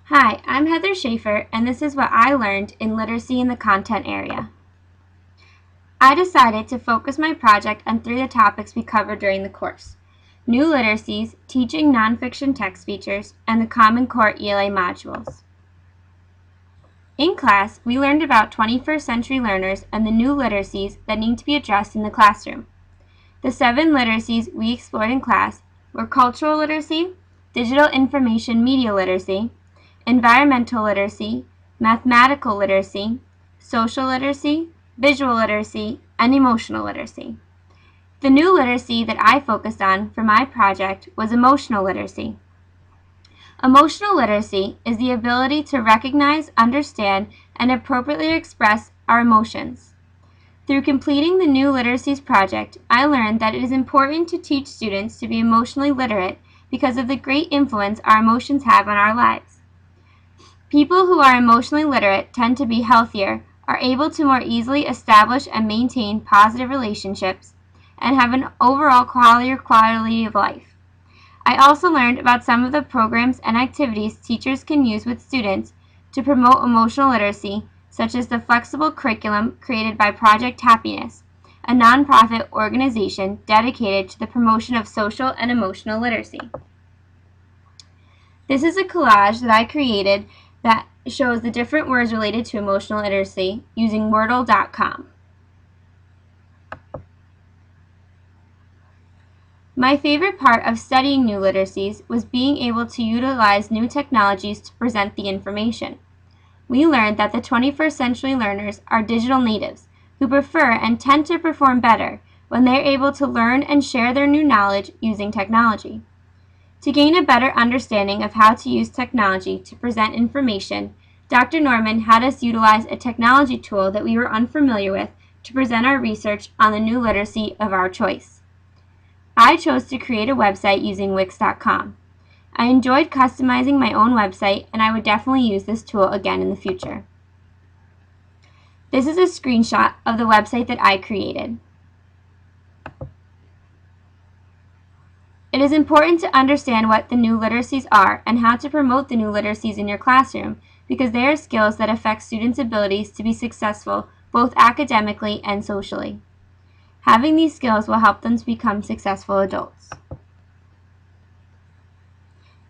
Hi, I'm Heather Schaefer, and this is what I learned in literacy in the content area. I decided to focus my project on 3 of the topics we covered during the course: new literacies, teaching nonfiction text features, and the Common Core ELA modules. In class, we learned about 21st century learners and the new literacies that need to be addressed in the classroom. The 7 literacies we explored in class were cultural literacy, digital information media literacy, environmental literacy, mathematical literacy, social literacy, visual literacy, and emotional literacy. The new literacy that I focused on for my project was emotional literacy. Emotional literacy is the ability to recognize, understand, and appropriately express our emotions. Through completing the New Literacies project, I learned that it is important to teach students to be emotionally literate because of the great influence our emotions have on our lives. People who are emotionally literate tend to be healthier, are able to more easily establish and maintain positive relationships, and have an overall quality of life. I also learned about some of the programs and activities teachers can use with students to promote emotional literacy, such as the flexible curriculum created by Project Happiness, a nonprofit organization dedicated to the promotion of social and emotional literacy. This is a collage that I created that shows the different words related to emotional literacy using Wordle.com. My favorite part of studying new literacies was being able to utilize new technologies to present the information. We learned that the 21st century learners are digital natives who prefer and tend to perform better when they are able to learn and share their new knowledge using technology. To gain a better understanding of how to use technology to present information, Dr. Norman had us utilize a technology tool that we were unfamiliar with to present our research on the new literacy of our choice. I chose to create a website using Wix.com. I enjoyed customizing my own website, and I would definitely use this tool again in the future. This is a screenshot of the website that I created. It is important to understand what the new literacies are and how to promote the new literacies in your classroom because they are skills that affect students' abilities to be successful both academically and socially. Having these skills will help them to become successful adults.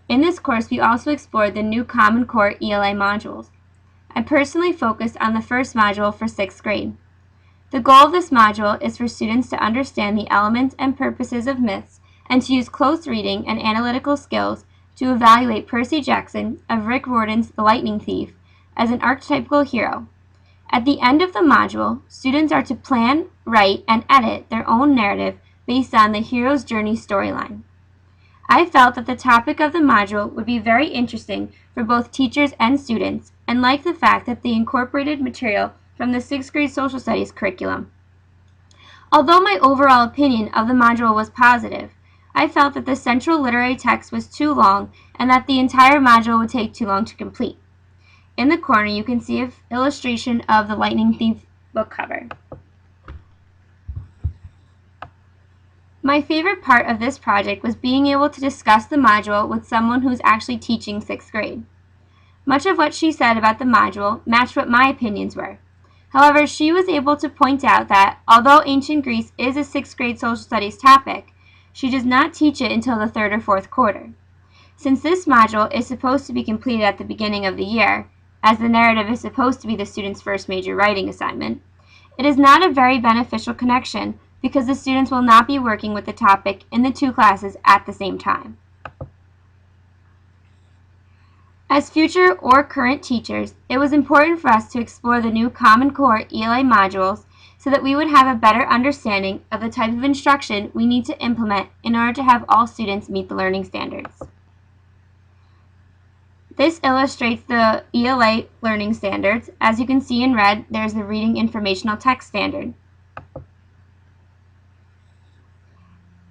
In this course, we also explored the new Common Core ELA modules. I personally focused on the first module for 6th grade. The goal of this module is for students to understand the elements and purposes of myths and to use close reading and analytical skills to evaluate Percy Jackson of Rick Riordan's The Lightning Thief as an archetypical hero. At the end of the module, students are to plan, write, and edit their own narrative based on the hero's journey storyline. I felt that the topic of the module would be very interesting for both teachers and students and liked the fact that they incorporated material from the 6th grade social studies curriculum. Although my overall opinion of the module was positive, I felt that the central literary text was too long and that the entire module would take too long to complete. In the corner, you can see an illustration of the Lightning Thief book cover. My favorite part of this project was being able to discuss the module with someone who's actually teaching 6th grade. Much of what she said about the module matched what my opinions were. However, she was able to point out that, although ancient Greece is a 6th grade social studies topic, she does not teach it until the 3rd or 4th quarter. Since this module is supposed to be completed at the beginning of the year, as the narrative is supposed to be the student's first major writing assignment, it is not a very beneficial connection because the students will not be working with the topic in the 2 classes at the same time. As future or current teachers, it was important for us to explore the new Common Core ELA modules so that we would have a better understanding of the type of instruction we need to implement in order to have all students meet the learning standards. This illustrates the ELA learning standards. As you can see in red, there's the Reading Informational Text Standard.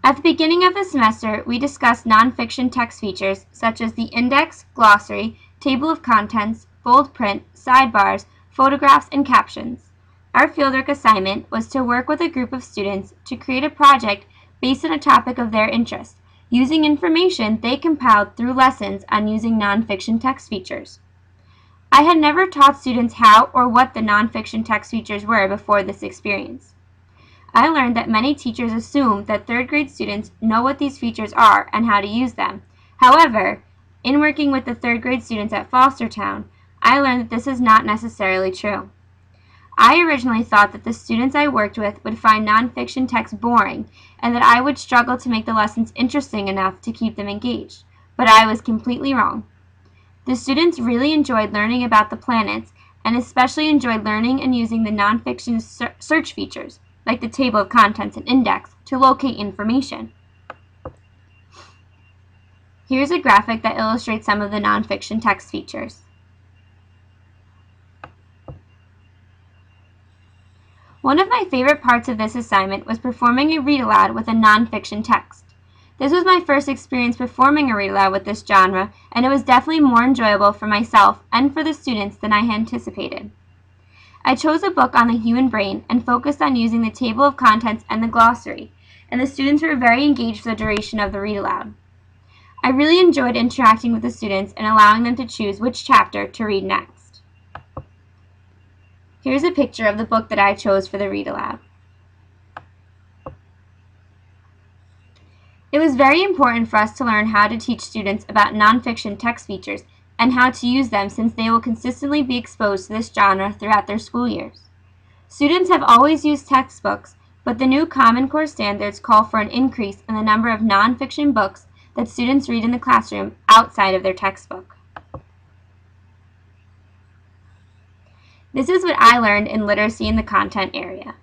At the beginning of the semester, we discussed nonfiction text features such as the index, glossary, table of contents, bold print, sidebars, photographs, and captions. Our fieldwork assignment was to work with a group of students to create a project based on a topic of their interest, using information they compiled through lessons on using nonfiction text features. I had never taught students how or what the nonfiction text features were before this experience. I learned that many teachers assume that third grade students know what these features are and how to use them. However, in working with the third grade students at Fostertown, I learned that this is not necessarily true. I originally thought that the students I worked with would find nonfiction text boring and that I would struggle to make the lessons interesting enough to keep them engaged, but I was completely wrong. The students really enjoyed learning about the planets and especially enjoyed learning and using the nonfiction search features, like the table of contents and index, to locate information. Here's a graphic that illustrates some of the nonfiction text features. One of my favorite parts of this assignment was performing a read aloud with a nonfiction text. This was my first experience performing a read aloud with this genre, and it was definitely more enjoyable for myself and for the students than I had anticipated. I chose a book on the human brain and focused on using the table of contents and the glossary, and the students were very engaged for the duration of the read aloud. I really enjoyed interacting with the students and allowing them to choose which chapter to read next. Here's a picture of the book that I chose for the read aloud. It was very important for us to learn how to teach students about nonfiction text features and how to use them since they will consistently be exposed to this genre throughout their school years. Students have always used textbooks, but the new Common Core standards call for an increase in the number of nonfiction books that students read in the classroom outside of their textbook. This is what I learned in literacy in the content area.